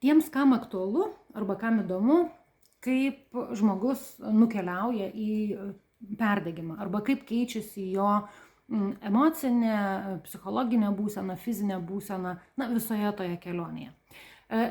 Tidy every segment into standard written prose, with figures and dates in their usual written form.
tiems, kam aktualu arba kam įdomu, kaip žmogus nukeliauja į perdegimą arba kaip keičiasi jo emocinė, psichologinė būsena, fizinė būsena, visoje toje kelionėje.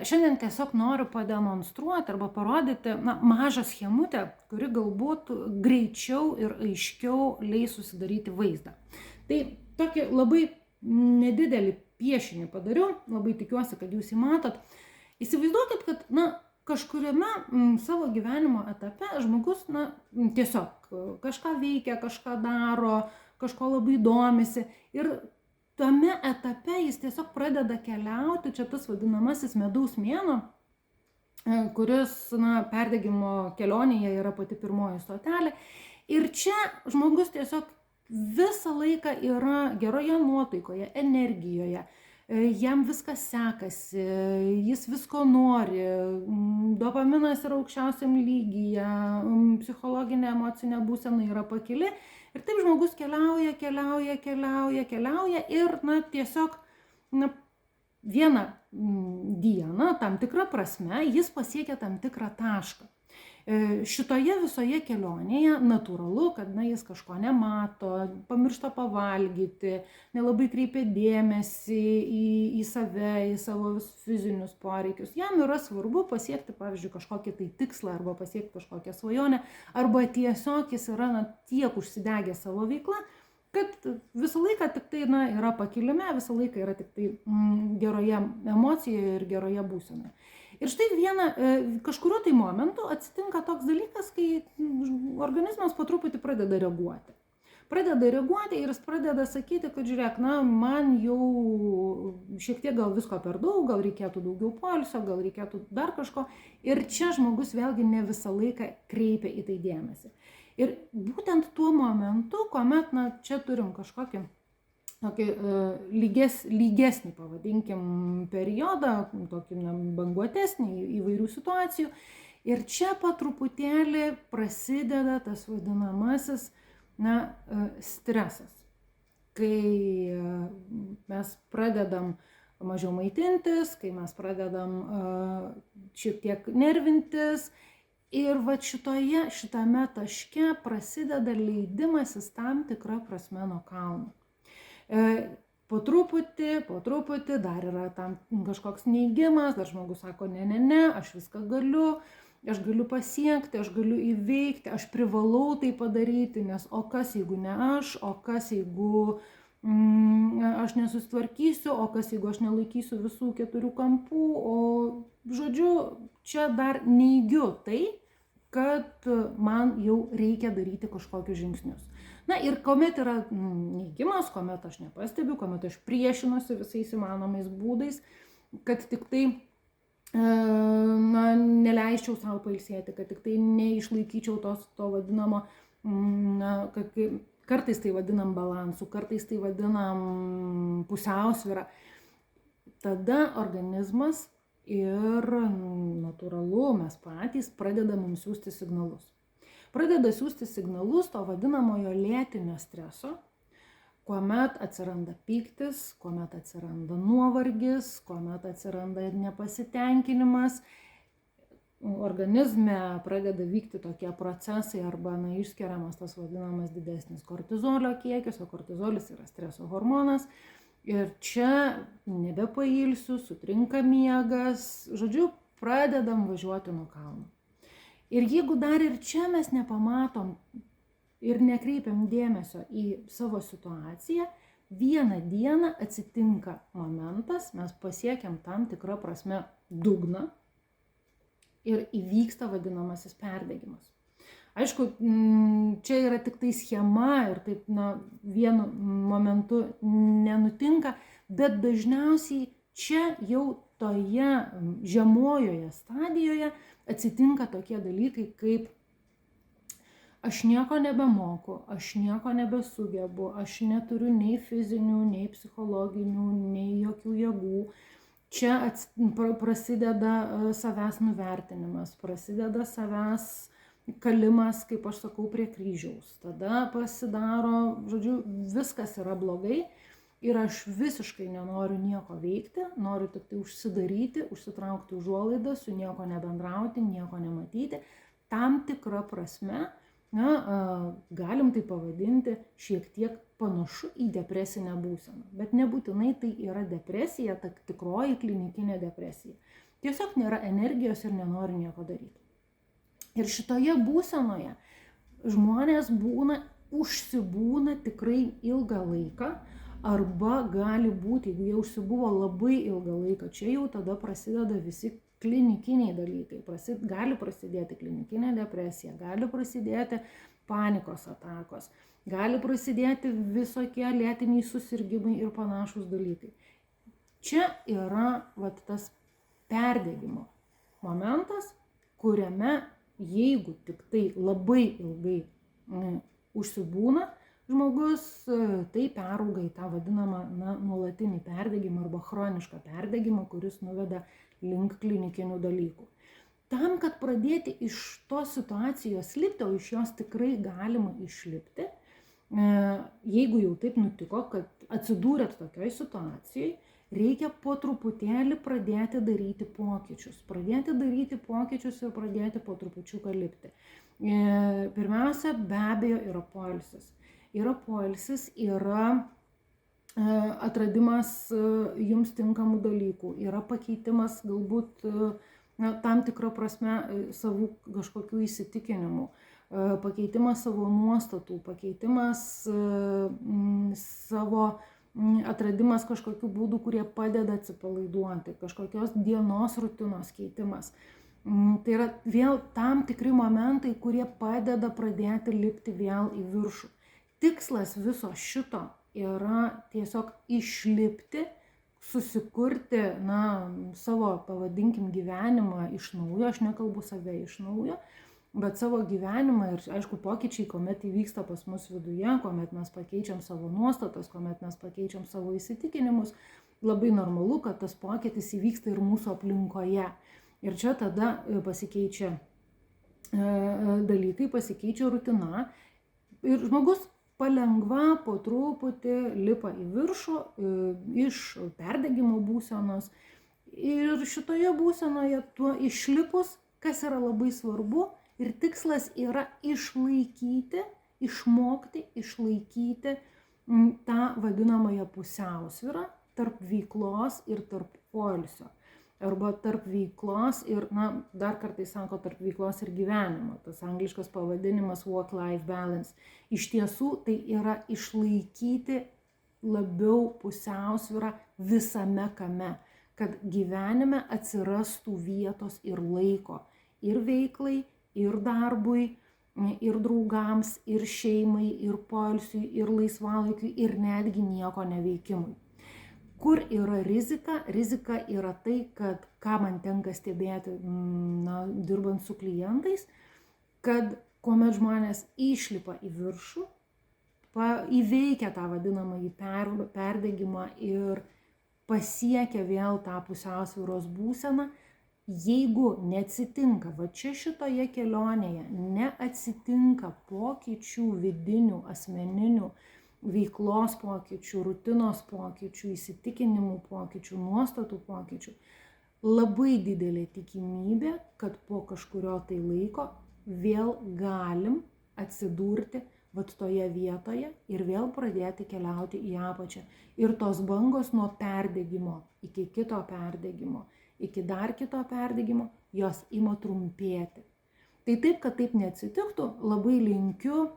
Šiandien tiesiog noriu pademonstruoti arba parodyti mažą schemutę, kuri galbūt greičiau ir aiškiau leis susidaryti vaizdą. Tai tokį labai nedidelį piešinį padariau, labai tikiuosi, kad jūs jį matot. Įsivaizduokit, kad kažkuriame savo gyvenimo etape žmogus tiesiog kažką veikia, kažką daro, kažko labai domisi ir tame etape jis tiesiog pradeda keliauti, čia tas vadinamasis medaus mėnuo, kuris perdegimo kelionėje yra pati pirmoji stotelė. Ir čia žmogus tiesiog visą laiką yra geroje nuotaikoje, energijoje, jam viskas sekasi, jis visko nori, dopaminas yra aukščiausiam lygyje, psichologinė emocinė būsena yra pakili. Ir taip žmogus keliauja ir tiesiog vieną dieną, tam tikrą prasme, jis pasiekia tam tikrą tašką. Šitoje visoje kelionėje natūralu, kad jis kažko nemato, pamiršta pavalgyti, nelabai kreipia dėmesį į save, į savo fizinius poreikius. Jam yra svarbu pasiekti, pavyzdžiui, kažkokį tai tikslą arba pasiekti kažkokią svajonę, arba tiesiog jis yra tiek užsidegęs savo veiklą, kad visą laiką tik tai yra pakilime, visą laiką yra tik tai geroje emocijoje ir geroje būsenoje. Ir štai kažkuriuo tai momentu atsitinka toks dalykas, kai organizmas po truputį pradeda reaguoti. Ir jis pradeda sakyti, kad žiūrėk, man jau šiek tiek gal visko per daug, gal reikėtų daugiau poilsio, gal reikėtų dar kažko. Ir čia žmogus vėlgi ne visą laiką kreipia į tai dėmesį. Ir būtent tuo momentu, kuomet čia turim kažkokį tokį lygesnį, pavadinkim, periodą, tokį banguotesnį įvairių situacijų. Ir čia po truputėlį prasideda tas vadinamasis stresas. Kai mes pradedam mažiau maitintis, kai mes pradedam šiek tiek nervintis. Ir šitame taške prasideda leidimasis tam tikrą prasme nuo kalno. Po truputį dar yra tam kažkoks neigimas, dar žmogus sako, ne, aš viską galiu, aš galiu pasiekti, aš galiu įveikti, aš privalau tai padaryti, nes o kas jeigu ne aš, o kas jeigu aš nesusitvarkysiu, o kas jeigu aš nelaikysiu visų 4 kampų, o žodžiu, čia dar neigiu tai, kad man jau reikia daryti kažkokius žingsnius. Ir kuomet yra neigimas, kuomet aš nepastebiu, kuomet aš priešinuosi visais įmanomais būdais, kad tik tai neleisčiau savo pailsėti, kad tik tai neišlaikyčiau to vadinamo, kartais tai vadinam balansu, kartais tai vadinam pusiausvyrą. Tada organizmas ir natūralu mes patys pradeda mums siųsti signalus. Pradeda siųsti signalus to vadinamojo lėtinio streso, kuomet atsiranda pyktis, kuomet atsiranda nuovargis, kuomet atsiranda nepasitenkinimas. Organizme pradeda vykti tokie procesai arba išskiriamas tas vadinamas didesnis kortizolio kiekis, o kortizolis yra streso hormonas. Ir čia nebepailsiu, sutrinka miegas, žodžiu, pradedam važiuoti nuo kalno. Ir jeigu dar ir čia mes nepamatom ir nekreipiam dėmesio į savo situaciją, vieną dieną atsitinka momentas, mes pasiekiam tam tikrą prasme dugną ir įvyksta vadinamasis perdegimas. Aišku, čia yra tik tai schema ir taip vienu momentu nenutinka, bet dažniausiai čia jau toje žemojoje stadijoje atsitinka tokie dalykai, kaip aš nieko nebemoku, aš nieko nebesugebu, aš neturiu nei fizinių, nei psichologinių, nei jokių jėgų. Čia prasideda savęs nuvertinimas, prasideda savęs kalimas, kaip aš sakau, prie kryžiaus. Tada pasidaro, žodžiu, viskas yra blogai. ir aš visiškai nenoriu nieko veikti, noriu tik tai užsidaryti, užsitraukti užuolaidą, su nieko nebendrauti, nieko nematyti, tam tikra prasme, galim tai pavadinti šiek tiek panašu į depresinę būseną. Bet nebūtinai tai yra depresija, ta tikroji klinikinė depresija. Tiesiog nėra energijos ir nenori nieko daryti. Ir šitoje būsenoje žmonės užsibūna tikrai ilgą laiką, arba gali būti, jeigu jie užsibuvo labai ilgą laiką, čia jau tada prasideda visi klinikiniai dalykai. Gali prasidėti klinikinė depresija, gali prasidėti panikos atakos, gali prasidėti visokie lėtiniai susirgimai ir panašus dalykai. Čia yra tas perdegimo momentas, kuriame jeigu tik tai labai ilgai užsibūna žmogus, tai perauga į tą vadinamą nuolatinį perdegimą arba chronišką perdegimą, kuris nuveda link klinikinių dalykų. Tam, kad pradėti iš tos situacijos lipti, o iš jos tikrai galima išlipti, jeigu jau taip nutiko, kad atsidūrėt tokioj situacijai, reikia po truputėlį pradėti daryti pokyčius. Pradėti daryti pokyčius ir pradėti po trupučiuką lipti. Pirmiausia, be abejo, yra poilsis. Yra poilsis, yra atradimas jums tinkamų dalykų, yra pakeitimas galbūt tam tikrą prasme savų kažkokių įsitikinimų, pakeitimas savo nuostatų, pakeitimas savo atradimas kažkokių būdų, kurie padeda atsipalaiduoti, kažkokios dienos rutinos keitimas. Tai yra vėl tam tikri momentai, kurie padeda pradėti lipti vėl į viršų. Tikslas viso šito yra tiesiog išlipti, susikurti savo, pavadinkim, gyvenimą iš naujo, aš nekalbu save iš naujo, bet savo gyvenimą ir, aišku, pokyčiai, kuomet įvyksta pas mus viduje, kuomet mes pakeičiam savo nuostatas, kuomet mes pakeičiam savo įsitikinimus, labai normalu, kad tas pokytis įvyksta ir mūsų aplinkoje. Ir čia tada pasikeičia dalykai, pasikeičia rutina ir žmogus palengva po truputį lipa į viršų iš perdegimo būsenos. Ir šitoje būsenoje tuo išlipus, kas yra labai svarbu, ir tikslas yra išlaikyti, išmokti, išlaikyti tą vadinamąją pusiausvyrą tarp veiklos ir tarp poilsio. Arba tarp veiklos ir, dar kartais sako, tarp veiklos ir gyvenimo. Tas angliškas pavadinimas work-life balance. Iš tiesų tai yra išlaikyti labiau pusiausvyrą visame kame, kad gyvenime atsirastų vietos ir laiko ir veiklai, ir darbui, ir draugams, ir šeimai, ir poilsiui, ir laisvalaikiui, ir netgi nieko neveikimui. Kur yra rizika? Rizika yra tai, kad, ką man tenka stebėti, dirbant su klientais, kad kuomet žmonės išlipa į viršų, įveikia tą vadinamąjį perdegimą ir pasiekia vėl tą pusiausvyros būseną, jeigu neatsitinka, va čia šitoje kelionėje neatsitinka pokyčių vidinių, asmeninių, veiklos pokyčių, rutinos pokyčių, įsitikinimų pokyčių, nuostatų pokyčių, labai didelė tikimybė, kad po kažkurio tai laiko vėl galim atsidurti vat toje vietoje ir vėl pradėti keliauti į apačią. Ir tos bangos nuo perdegimo iki kito perdegimo, iki dar kito perdegimo, jos ima trumpėti. Tai taip, kad taip neatsitiktų, labai linkiu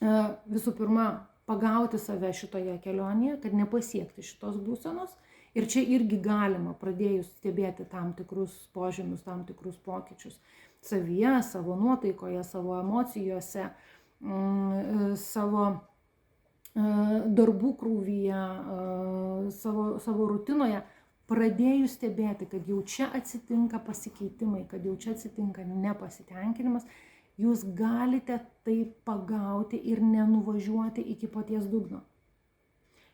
visų pirma pagauti save šitoje kelionėje, kad nepasiekti šitos būsenos. Ir čia irgi galima, pradėjus stebėti tam tikrus požymius, tam tikrus pokyčius savyje, savo nuotaikoje, savo emocijose, savo darbų krūvyje, savo rutinoje, pradėjus stebėti, kad jau čia atsitinka pasikeitimai, kad jau čia atsitinka nepasitenkinimas, jūs galite tai pagauti ir nenuvažiuoti iki paties dugno.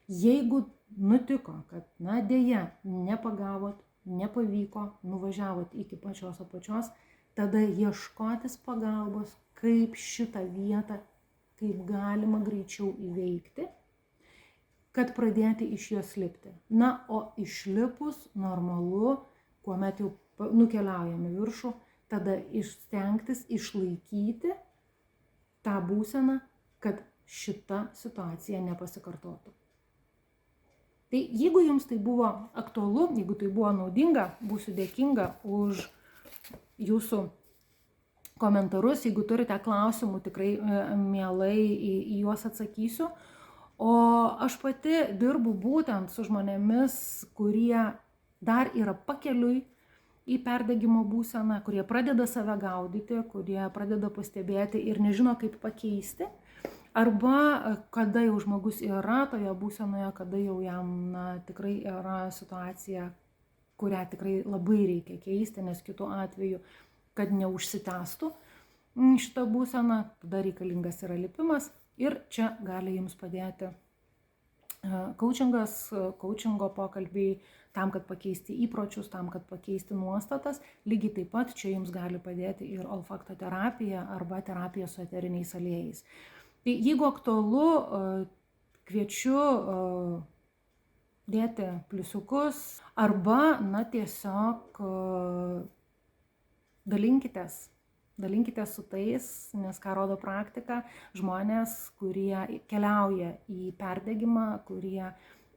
Jeigu nutiko, kad, dėja, nepagavot, nepavyko, nuvažiavot iki pačios apačios, tada ieškotis pagalbos, kaip šitą vietą, kaip galima greičiau įveikti, kad pradėti iš jos lipti. Na, o išlipus normalu, kuomet jau nukeliaujame viršų, tada stengtis išlaikyti tą būseną, kad šita situacija nepasikartotų. Tai jeigu jums tai buvo aktualu, jeigu tai buvo naudinga, būsiu dėkinga už jūsų komentarus. Jeigu turite klausimų, tikrai mielai į juos atsakysiu. O aš pati dirbu būtent su žmonėmis, kurie dar yra pakeliui į perdegimo būseną, kurie pradeda save gaudyti, kurie pradeda pastebėti ir nežino, kaip pakeisti. Arba kada jau žmogus yra toje būsenoje, kada jau jam tikrai yra situacija, kurią tikrai labai reikia keisti, nes kitu atveju, kad neužsitęstų šitą būseną, tada reikalingas yra lipimas ir čia gali jums padėti coachingo pokalbiai tam, kad pakeisti įpročius, tam, kad pakeisti nuostatas. Lygiai taip pat čia jums gali padėti ir olfaktoterapija arba terapija su eteriniais aliejais. Tai jeigu aktualu, kviečiu dėti pliusiukus arba, tiesiog dalinkitės su tais, nes ką rodo praktika, žmonės, kurie keliauja į perdegimą, kurie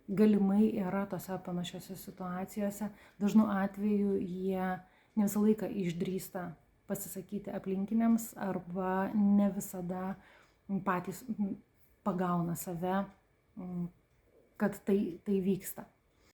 galimai yra tose panašiose situacijose, dažnu atveju jie ne visą laiką išdrįsta pasisakyti aplinkiniams arba ne visada patys pagauna save, kad tai vyksta.